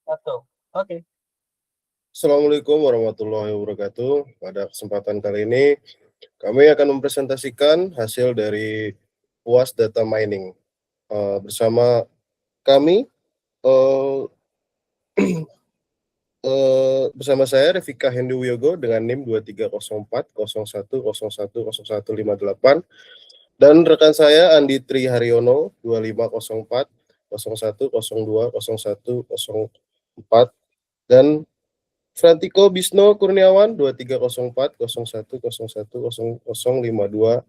Satu. Oke. Assalamualaikum warahmatullahi wabarakatuh. Pada kesempatan kali ini, kami akan mempresentasikan hasil dari UAS Data Mining. Bersama kami, eh, bersama saya Revika Hendy Wiyogo dengan NIM 230401010158 dan rekan saya Andi Tri Haryono 250401020104 dan Frantiko Bisno Kurniawan 230401010052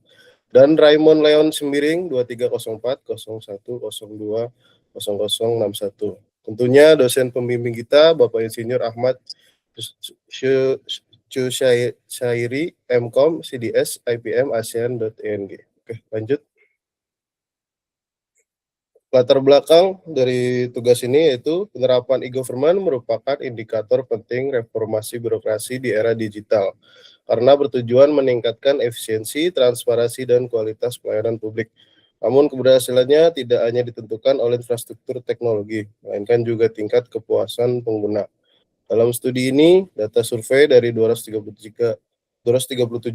dan Raymond Leon Sembiring 230401020061. Tentunya dosen pembimbing kita Bapak Insinyur Ahmad Syairi MKOM CDS IPM ASEAN.ing. Oke, lanjut. Latar belakang dari tugas ini yaitu penerapan e-government merupakan indikator penting reformasi birokrasi di era digital karena bertujuan meningkatkan efisiensi, transparansi, dan kualitas pelayanan publik. Namun keberhasilannya tidak hanya ditentukan oleh infrastruktur teknologi, melainkan juga tingkat kepuasan pengguna. Dalam studi ini, data survei dari 237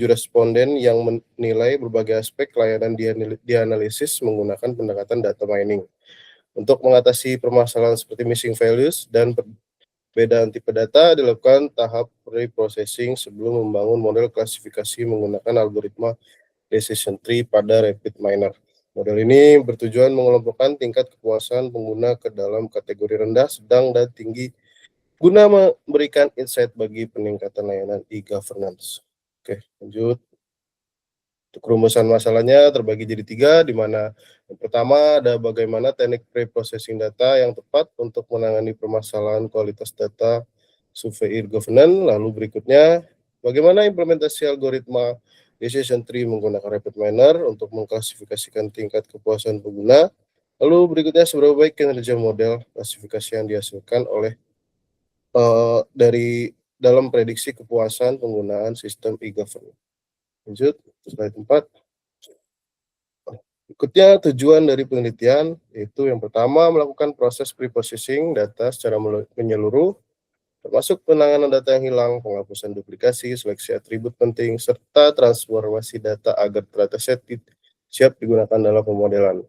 responden yang menilai berbagai aspek layanan dianalisis menggunakan pendekatan data mining. Untuk mengatasi permasalahan seperti missing values dan perbedaan tipe data, dilakukan tahap pre-processing sebelum membangun model klasifikasi menggunakan algoritma decision tree pada RapidMiner. Model ini bertujuan mengelompokkan tingkat kepuasan pengguna ke dalam kategori rendah, sedang, dan tinggi guna memberikan insight bagi peningkatan layanan e-governance. Oke, lanjut. Untuk rumusan masalahnya terbagi jadi 3, di mana yang pertama ada bagaimana teknik pre-processing data yang tepat untuk menangani permasalahan kualitas data survei e-governance. Lalu berikutnya, bagaimana implementasi algoritma decision tree menggunakan RapidMiner untuk mengklasifikasikan tingkat kepuasan pengguna. Lalu berikutnya, seberapa baik kinerja model klasifikasi yang dihasilkan oleh dari dalam prediksi kepuasan penggunaan sistem e-government. Lanjut, slide 4. Berikutnya tujuan dari penelitian, yaitu yang pertama melakukan proses pre-processing data secara menyeluruh, termasuk penanganan data yang hilang, penghapusan duplikasi, seleksi atribut penting, serta transformasi data agar dataset siap digunakan dalam pemodelan.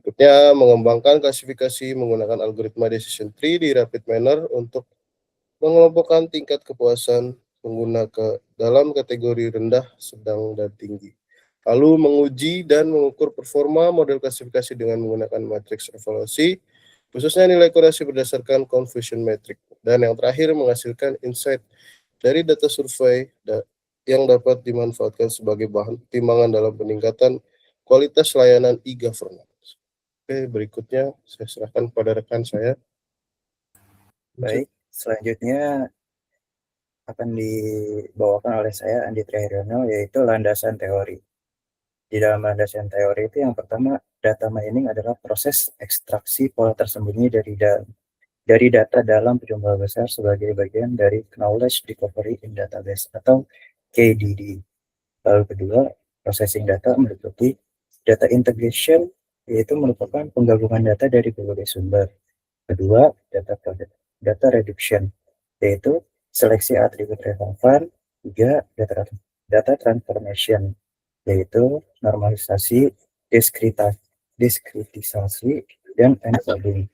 Berikutnya, mengembangkan klasifikasi menggunakan algoritma decision tree di RapidMiner untuk mengelompokkan tingkat kepuasan pengguna ke dalam kategori rendah, sedang, dan tinggi. Lalu menguji dan mengukur performa model klasifikasi dengan menggunakan matriks evaluasi, khususnya nilai korelasi berdasarkan confusion metric. Dan yang terakhir menghasilkan insight dari data survei yang dapat dimanfaatkan sebagai bahan pertimbangan dalam peningkatan kualitas layanan e-governance. Oke, berikutnya saya serahkan kepada rekan saya. Baik, selanjutnya akan dibawakan oleh saya Andi Triharyono, yaitu landasan teori. Di dalam landasan teori itu yang pertama, data mining adalah proses ekstraksi pola tersembunyi dari data dalam jumlah besar sebagai bagian dari knowledge recovery in database atau KDD. Lalu kedua, processing data meliputi data integration, yaitu merupakan penggabungan data dari berbagai sumber. Kedua, data reduction, yaitu seleksi atribut relevan. Tiga, data transformation, yaitu normalisasi, diskritisasi, dan encoding.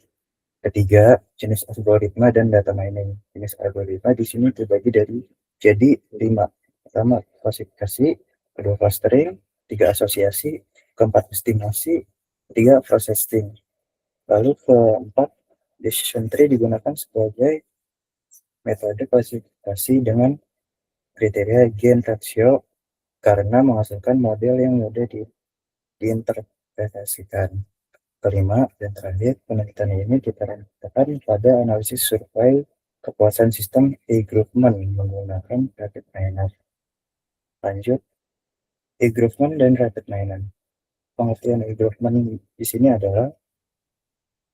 Ketiga, jenis algoritma dan data mining. Jenis algoritma di sini terbagi jadi 5. Pertama, klasifikasi, kedua clustering, 3 asosiasi, keempat estimasi, 3 processing. Lalu keempat, decision tree digunakan sebagai metode klasifikasi dengan kriteria gain ratio karena menghasilkan model yang mudah diinterpretasikan. Kelima dan terakhir, penelitian ini diterapkan pada analisis survei kepuasan sistem e-government menggunakan RapidMiner. Lanjut, e-government dan RapidMiner. Pengertian e-government di sini adalah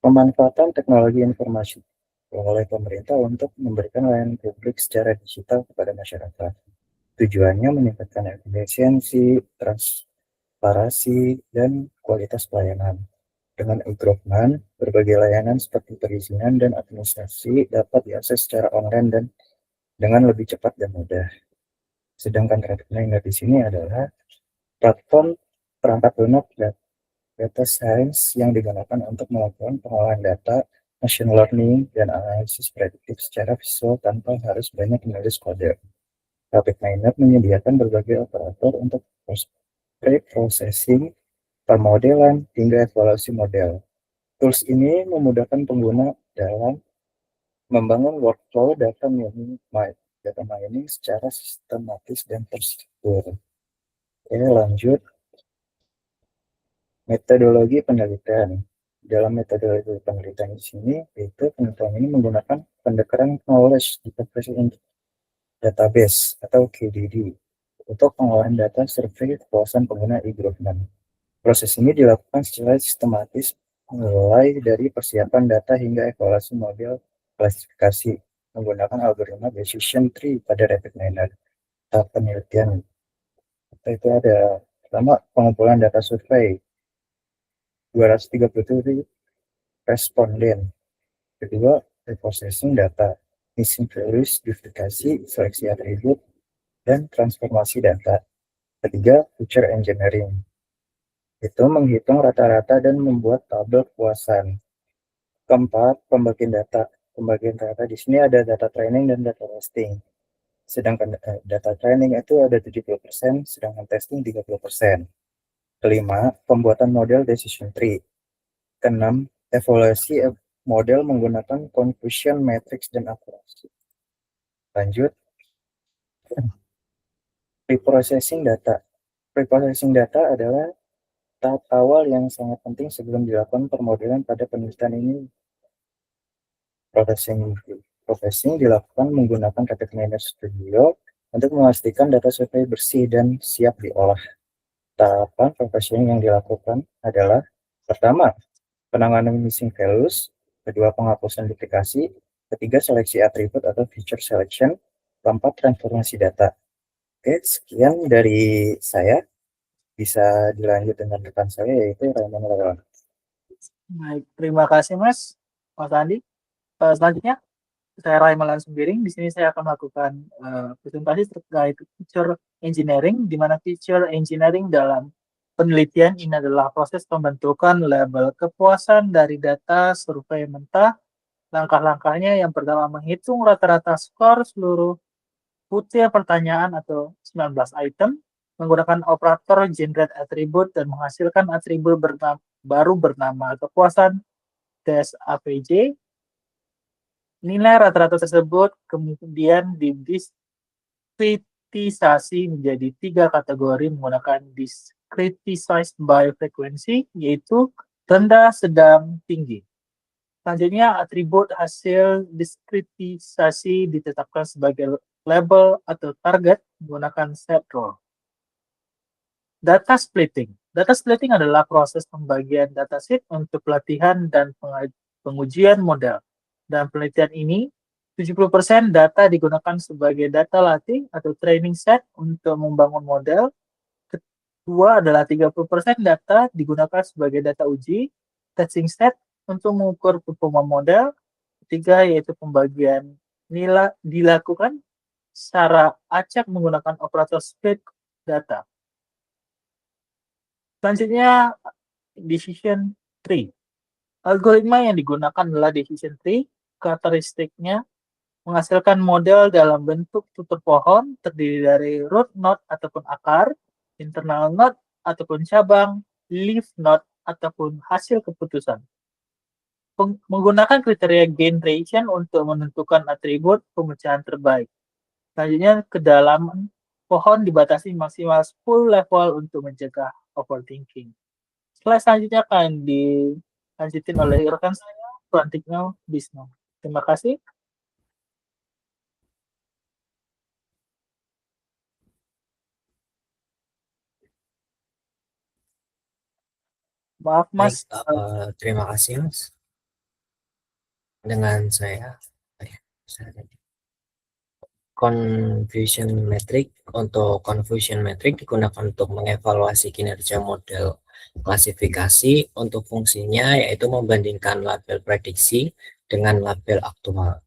pemanfaatan teknologi informasi oleh pemerintah untuk memberikan layanan publik secara digital kepada masyarakat. Tujuannya meningkatkan efisiensi, transparansi, dan kualitas pelayanan. Dengan improvement, berbagai layanan seperti perizinan dan administrasi dapat diakses secara online dan dengan lebih cepat dan mudah. Sedangkan RapidMiner di sini adalah platform perangkat lunak data science yang digunakan untuk melakukan pengolahan data, machine learning, dan analisis prediktif secara visual tanpa harus banyak menulis kode. RapidMiner menyediakan berbagai operator untuk pre-processing, pemodelan, hingga evaluasi model. Tools ini memudahkan pengguna dalam membangun workflow data mining secara sistematis dan terstruktur. Oke, lanjut. Metodologi penelitian. Dalam metodologi penelitian di sini, yaitu penelitian ini menggunakan pendekatan knowledge determination database atau KDD untuk pengolahan data survei kepuasan pengguna e-government. Proses ini dilakukan secara sistematis mulai dari persiapan data hingga evaluasi model klasifikasi menggunakan algoritma decision tree pada RapidMiner. Tahap penelitian itu ada pertama pengumpulan data survei 237 responden. Kedua, reprocessing data, missing values, duplikasi, seleksi atribut, dan transformasi data. Ketiga, feature engineering. Itu menghitung rata-rata dan membuat tabel kepuasan. Keempat, pembagian data. Pembagian data di sini ada data training dan data testing. Sedangkan data training itu ada 70%, sedangkan testing 30%. Kelima, pembuatan model decision tree. Keenam, evaluasi model menggunakan confusion matrix dan akurasi. Lanjut, preprocessing data. Preprocessing data adalah tahap awal yang sangat penting sebelum dilakukan permodelan pada penelitian ini. Processing dilakukan menggunakan RapidMiner Studio untuk memastikan data survei bersih dan siap diolah. Tahapan processing yang dilakukan adalah pertama, penanganan missing values, kedua, penghapusan duplikasi, ketiga, seleksi atribut atau feature selection, keempat, transformasi data. Oke, sekian dari saya. Bisa dilanjut dengan rekan saya yaitu Raymond Leon. Baik, terima kasih Mas Andi. Selanjutnya saya Raymond Sembiring. Di sini saya akan melakukan presentasi terkait feature engineering, di mana feature engineering dalam penelitian ini adalah proses pembentukan label kepuasan dari data survei mentah. Langkah-langkahnya yang pertama menghitung rata-rata skor seluruh butir pertanyaan atau 19 item, menggunakan operator generate attribute dan menghasilkan atribut baru bernama kepuasan tes APJ. Nilai rata-rata tersebut kemudian didiskritisasi menjadi 3 kategori menggunakan discretized by frequency, yaitu rendah, sedang, tinggi. Selanjutnya, atribut hasil diskritisasi ditetapkan sebagai label atau target menggunakan set role. Data splitting. Data splitting adalah proses pembagian dataset untuk pelatihan dan pengujian model. Dalam penelitian ini, 70% data digunakan sebagai data latih atau training set untuk membangun model. Kedua adalah 30% data digunakan sebagai data uji, testing set untuk mengukur performa model. Ketiga yaitu pembagian nilai dilakukan secara acak menggunakan operator split data. Selanjutnya, decision tree. Algoritma yang digunakan adalah decision tree. Karakteristiknya menghasilkan model dalam bentuk tutur pohon terdiri dari root node ataupun akar, internal node ataupun cabang, leaf node ataupun hasil keputusan. Menggunakan kriteria generation untuk menentukan atribut pemecahan terbaik. Selanjutnya, kedalaman pohon dibatasi maksimal 10 level untuk mencegah overthinking. Slide selanjutnya akan dilanjutin oleh rekan saya, Prantikno Bisno. Terima kasih. Maaf Mas. Baik, terima kasih Mas. Dengan saya. confusion metric. Untuk confusion metric digunakan untuk mengevaluasi kinerja model klasifikasi. Untuk fungsinya yaitu membandingkan label prediksi dengan label aktual,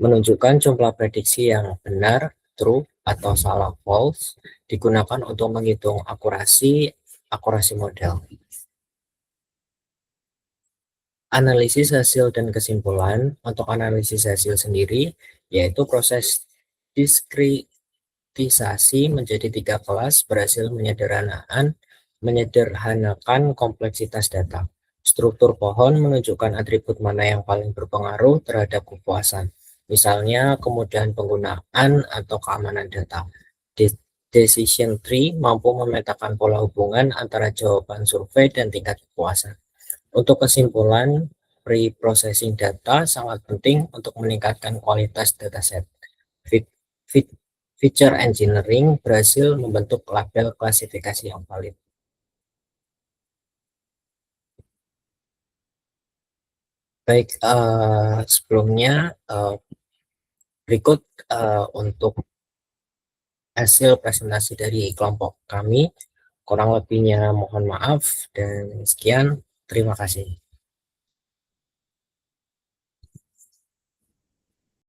menunjukkan jumlah prediksi yang benar, true, atau salah, false, digunakan untuk menghitung akurasi model. Analisis hasil dan kesimpulan. Untuk analisis hasil sendiri, yaitu proses diskritisasi menjadi 3 kelas berhasil menyederhanakan kompleksitas data. Struktur pohon menunjukkan atribut mana yang paling berpengaruh terhadap kepuasan, misalnya kemudahan penggunaan atau keamanan data. Decision tree mampu memetakan pola hubungan antara jawaban survei dan tingkat kepuasan. Untuk kesimpulan, pre-processing data sangat penting untuk meningkatkan kualitas dataset. Feature engineering berhasil membentuk label klasifikasi yang valid. Baik, sebelumnya berikut untuk hasil presentasi dari kelompok kami. Kurang lebihnya mohon maaf dan sekian. Terima kasih.